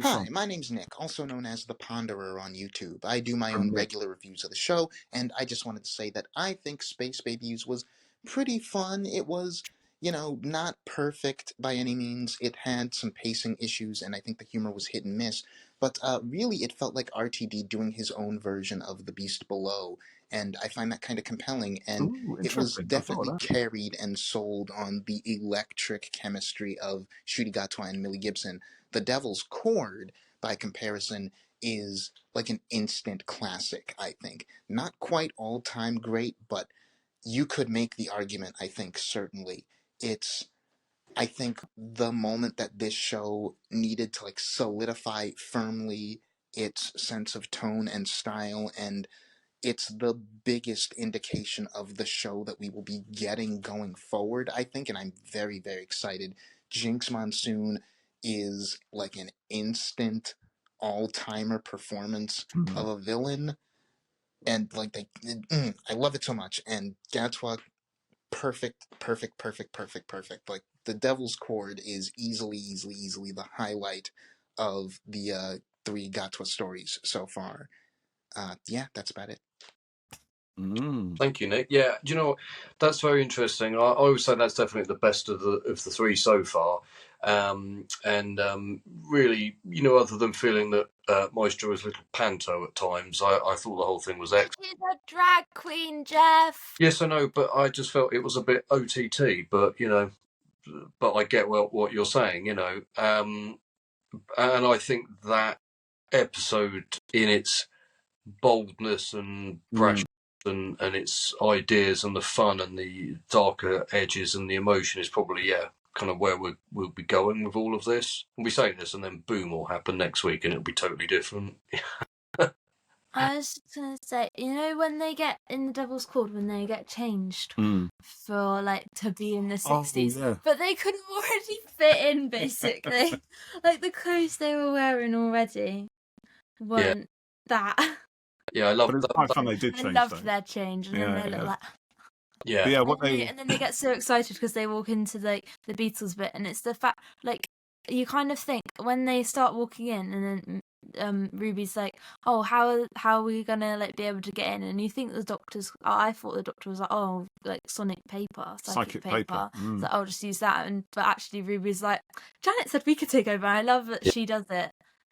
Hi, my name's Nick, also known as The Ponderer on YouTube. I do my own regular reviews of the show, and I just wanted to say that I think Space Babies was pretty fun. It was, you know, not perfect by any means. It had some pacing issues, and I think the humor was hit and miss. But really, it felt like RTD doing his own version of The Beast Below, and I find that kind of compelling. And it was definitely carried and sold on the electric chemistry of Ncuti Gatwa and Millie Gibson. The Devil's Chord, by comparison, is like an instant classic, I think. Not quite all-time great, but you could make the argument, I think, certainly. It's, I think, the moment that this show needed to like solidify firmly its sense of tone and style, and it's the biggest indication of the show that we will be getting going forward, I think, and I'm very, very excited. Jinx Monsoon is like an instant all-timer performance of a villain, and like I love it so much. And Gatwa, perfect. Like the Devil's Chord is easily the highlight of the 3 Gatwa stories so far. Yeah, that's about it. Thank you, Nick. Yeah, do you know what? That's very interesting. I always say that's definitely the best of the 3 so far. Really, you know, other than feeling that Maestro was a little panto at times, I thought the whole thing was excellent. She's a drag queen, Jeff. Yes, I know, but I just felt it was a bit OTT. But you know, but I get what you're saying. You know, and I think that episode in its boldness and brash and its ideas and the fun and the darker edges and the emotion is probably kind of where we'll be going with all of this. We'll be saying this and then boom will happen next week and it'll be totally different. I was just gonna say, you know, when they get in the Devil's Chord, when they get changed for like to be in the 60s, but they could already fit in basically. Like the clothes they were wearing already weren't that. Yeah, I love that. Quite fun they did change. I loved their change, and then they look like. Yeah. But and then they get so excited because they walk into like the Beatles bit, and it's the fact like you kind of think when they start walking in, and then Ruby's like, "Oh, how are we gonna like be able to get in?" And you think the doctor's. I thought the doctor was like, "Oh, like sonic paper, psychic paper." So I'll just use that, but actually Ruby's like, "Janet said we could take over." I love that she does it.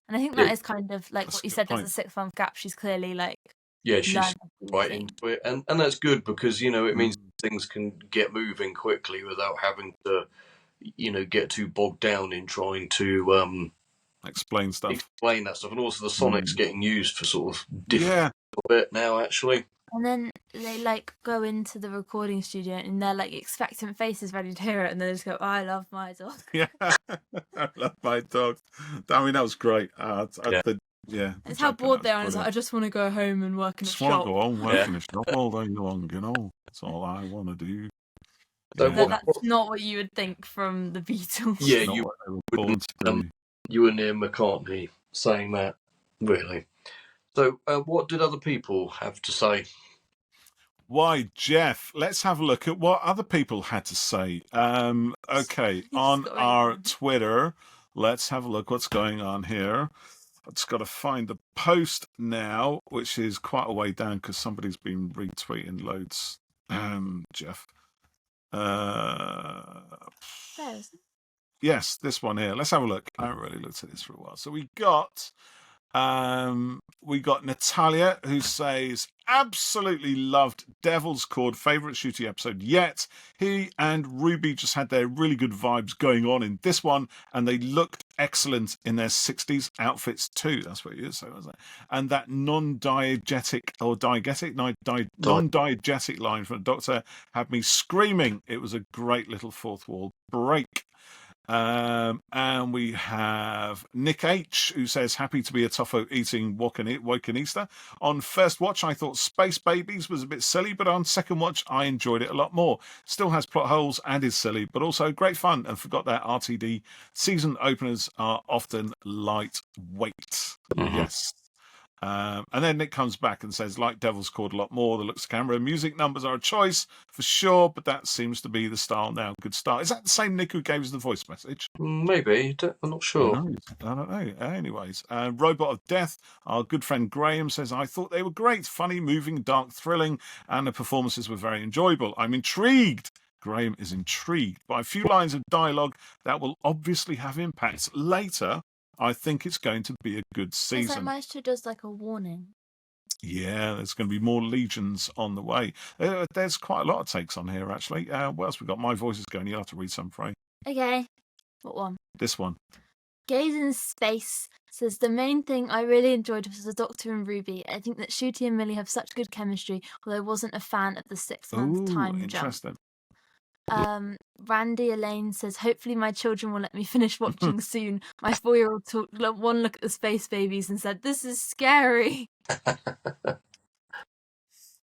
And I think that is kind of like what you said. There's a 6-month gap. She's clearly like she's right into it, and that's good because you know it means things can get moving quickly without having to, you know, get too bogged down in trying to explain that stuff, and also the sonic's getting used for sort of different bit now actually. And then they like go into the recording studio and they're like expectant faces ready to hear it, and they just go, "I love my dog." Yeah, I love my dog. I mean, that was great. It's how bored they are. And it's like, I just want to go home and work in a shop. Just want to go home, work in a shop all day long. You know, that's all I want to do. That's not what you would think from the Beatles. Yeah, you were near McCartney saying that, really. So, what did other people have to say? Why, Jeff, let's have a look at what other people had to say. Okay, on our Twitter, let's have a look what's going on here. I've just got to find the post now, which is quite a way down because somebody's been retweeting loads. Jeff. Yes, this one here. Let's have a look. I haven't really looked at this for a while. So we got Natalia, who says, absolutely loved Devil's Chord, favourite Ncuti episode yet. He and Ruby just had their really good vibes going on in this one, and they looked excellent in their 60s outfits too. That's what you say, wasn't it? And that non-diegetic line from the Doctor had me screaming. It was a great little fourth wall break. And we have Nick H, who says, happy to be a toffo eating Wokenista. On first watch, I thought Space Babies was a bit silly, but on second watch, I enjoyed it a lot more. Still has plot holes and is silly, but also great fun, and forgot that RTD season openers are often lightweight. Yes. And then Nick comes back and says, like Devil's Chord a lot more. The looks, camera, music numbers are a choice for sure, but that seems to be the style now. Good start. Is that the same Nick who gave us the voice message? Maybe. I'm not sure. I don't know. Anyways, Robot of Death, our good friend Graham says, I thought they were great, funny, moving, dark, thrilling, and the performances were very enjoyable. I'm intrigued. Graham is intrigued by a few lines of dialogue that will obviously have impacts later. I think it's going to be a good season. It's like Maestro does like a warning. Yeah, there's going to be more legions on the way. There's quite a lot of takes on here, actually. What else we got? My voice is going. You'll have to read some, Frey. Okay. What one? This one. Gaze in Space says, the main thing I really enjoyed was the Doctor and Ruby. I think that Shooty and Millie have such good chemistry, although I wasn't a fan of the 6-month time interesting. jump. Randy Elaine says, hopefully my children will let me finish watching soon. My 4-year-old took one look at the Space Babies and said, this is scary.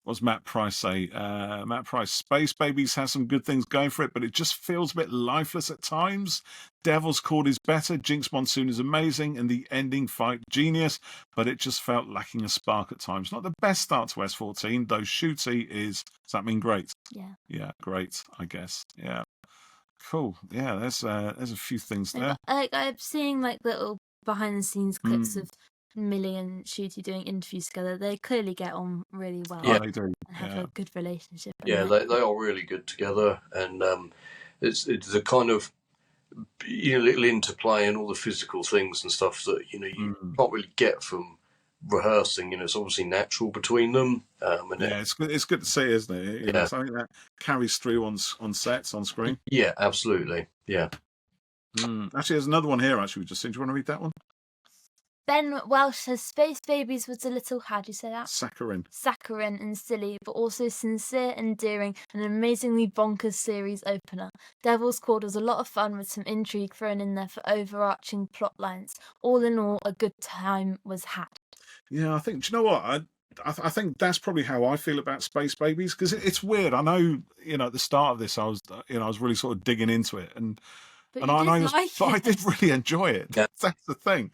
What's Matt Price say? Matt Price, Space Babies has some good things going for it, but it just feels a bit lifeless at times. Devil's Chord is better, Jinx Monsoon is amazing, and the ending fight genius, but it just felt lacking a spark at times. Not the best start to S14, though Shooty is, does that mean great? Yeah. Yeah, great, I guess. Yeah. Cool. Yeah, there's a few things there. I'm seeing like little behind the scenes clips of Millie and Shooty doing interviews together. They clearly get on really well. Yeah, they do. And have a good relationship. Yeah, they are really good together, and it's the kind of little interplay and all the physical things and stuff that you can't really get from rehearsing. It's obviously natural between them. It's good to see, isn't it? Something that carries through on sets, on screen. Yeah, absolutely. Yeah. Actually, there's another one here. Actually, we just seen. Do you want to read that one? Ben Welsh says Space Babies was a little, how do you say that? Saccharine and silly, but also sincere, endearing, and an amazingly bonkers series opener. Devil's Chord was a lot of fun with some intrigue thrown in there for overarching plot lines. All in all, a good time was had. Yeah, I think, do you know what? I think that's probably how I feel about Space Babies, because it's weird. I know, at the start of this, I was really sort of digging into it, I did really enjoy it. Yeah. That's the thing.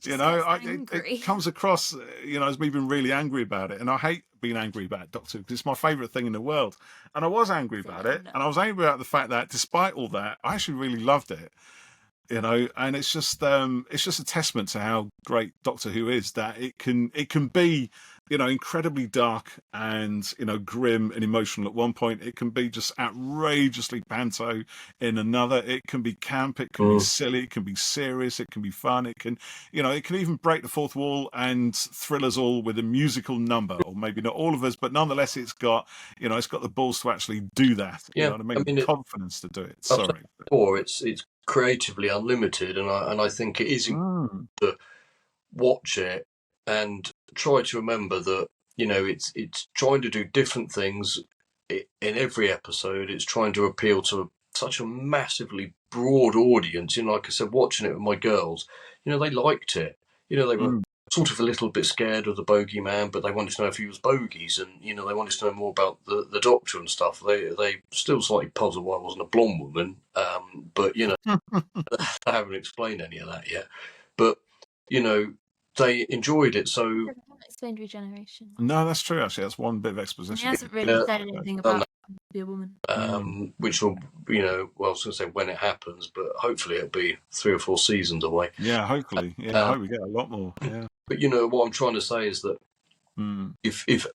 It comes across, as me being really angry about it, and I hate being angry about Doctor because it's my favourite thing in the world. And I was angry about it, and I was angry about the fact that, despite all that, I actually really loved it. And it's just a testament to how great Doctor Who is, that it can be, incredibly dark and, grim and emotional at one point. It can be just outrageously panto in another. It can be camp, it can be silly, it can be serious, it can be fun. It can, it can even break the fourth wall and thrill us all with a musical number, or maybe not all of us, but nonetheless, it's got the balls to actually do that. Yeah. You know what I mean? The confidence to do it. Sorry. Or it's creatively unlimited, and I think it is important to watch it and try to remember that it's trying to do different things in every episode. It's trying to appeal to such a massively broad audience. Like I said, watching it with my girls, they liked it. They were sort of a little bit scared of the bogeyman, but they wanted to know if he was bogies, and they wanted to know more about the Doctor and stuff. They still slightly puzzled why I wasn't a blonde woman, but I haven't explained any of that yet. But they enjoyed it. So I haven't explained regeneration. No, that's true. Actually, that's one bit of exposition. He hasn't really said anything about be a woman. Which will, I was going to say when it happens, but hopefully it'll be 3 or 4 seasons away. Yeah, hopefully. Yeah, I hope we get a lot more. Yeah. But what I'm trying to say is that if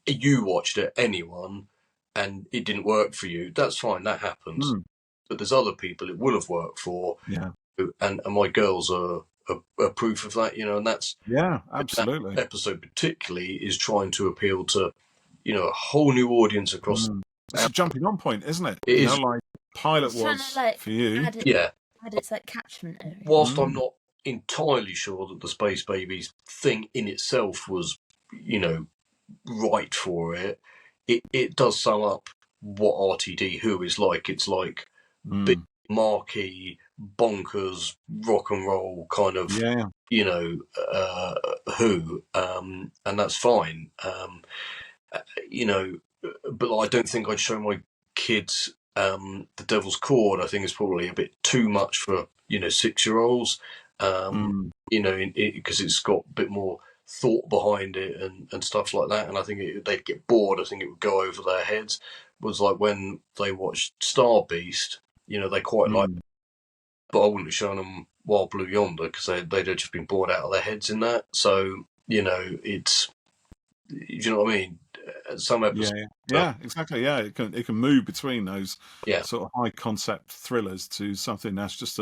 you watched it, anyone, and it didn't work for you, that's fine. That happens. But there's other people it will have worked for. Yeah. And my girls are proof of that. And that's absolutely. That episode particularly is trying to appeal to a whole new audience across. It's a jumping on point, isn't it? It is. Like Pilot was for you. Add its like catchment area. Whilst I'm not entirely sure that the Space Babies thing in itself was, right for it, it does sum up what RTD Who is like. It's like being marquee, bonkers rock and roll kind of, you know, Who, and that's fine. You know, but I don't think I'd show my kids The Devil's Chord. I think it's probably a bit too much for, you know, 6-year-olds. You know, because it's got a bit more thought behind it and stuff like that. And I think they'd get bored. I think it would go over their heads. It was like when they watched Star Beast, you know, they quite liked it, but I wouldn't have shown them Wild Blue Yonder because they'd have just been bored out of their heads in that. So, you know, it's, you know what I mean? Some episodes. Yeah, exactly. Yeah, it can move between those Yeah. sort of high concept thrillers to something that's just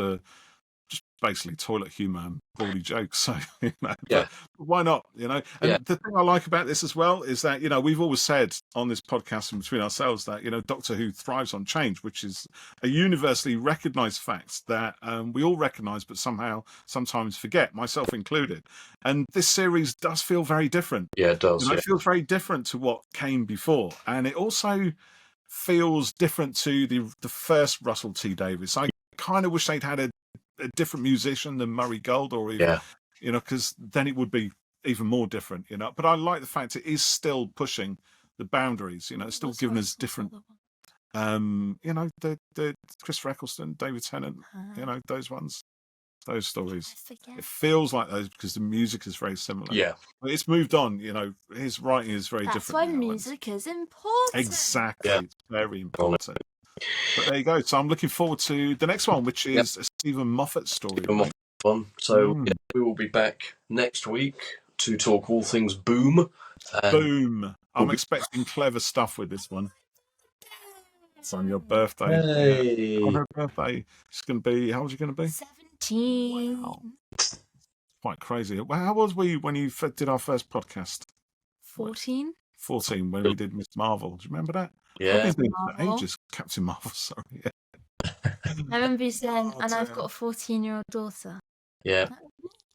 basically toilet humour and bawdy jokes. So, you know, but why not? You know, and the thing I like about this as well is that, you know, we've always said on this podcast and between ourselves that, you know, Doctor Who thrives on change, which is a universally recognised fact that we all recognise, but sometimes forget, myself included. And this series does feel very different. Yeah, it does. You know, it feels very different to what came before, and it also feels different to the first Russell T Davies. I kind of wish they'd had a different musician than Murray Gold, or even, you know, because then it would be even more different, you know. But I like the fact it is still pushing the boundaries, you know, it's still giving us different, you know, the Christopher Eccleston, David Tennant, you know, those ones, those stories. It feels like those because the music is very similar. Yeah. But it's moved on, you know, his writing is very different. That's why music is important. Exactly. It's very important. But there you go. So I'm looking forward to the next one, which is a Stephen Moffat story. So we will be back next week to talk all things Boom. Boom. I'm expecting clever stuff with this one. It's on your birthday. Hey. On her birthday. It's going to be, how old are you going to be? 17. Wow. Quite crazy. Well, how old were you when you did our first podcast? 14. 14, when we did Miss Marvel. Do you remember that? Yeah. I've been for ages. Captain Marvel, sorry. I remember you saying, and I've got a 14-year-old daughter. Yeah.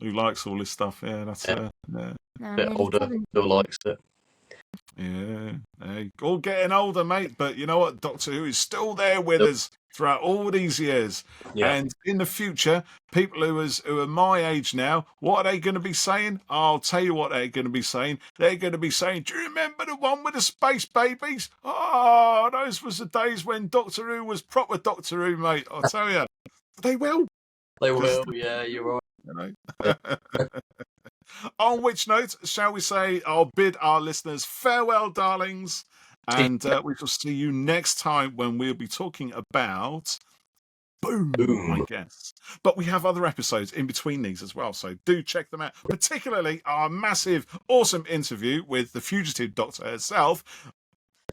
Who likes all this stuff. Yeah, that's No, I'm bit nearly older, 17. still likes it. Yeah, hey, all getting older, mate. But you know what? Doctor Who is still there with us throughout all these years. Yeah. And in the future, people who are my age now, what are they going to be saying? I'll tell you what they're going to be saying. They're going to be saying, do you remember the one with the space babies? Oh, those was the days when Doctor Who was proper Doctor Who, mate. I'll tell you. They will. They will, yeah, you're right. You know? On which note, shall we say, I'll bid our listeners farewell, darlings, and we shall see you next time when we'll be talking about Boom, I guess. But we have other episodes in between these as well, so do check them out, particularly our massive, awesome interview with the fugitive Doctor herself,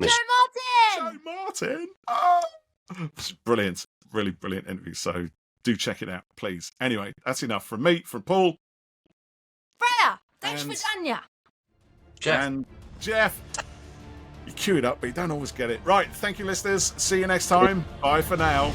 Joe Martin! Joe Martin! Oh! It's brilliant, really brilliant interview, so do check it out, please. Anyway, that's enough from me, from Paul. Freya! Thanks for Tanya! And Jeff. You cue it up, but you don't always get it. Right, thank you, listeners. See you next time. Bye for now.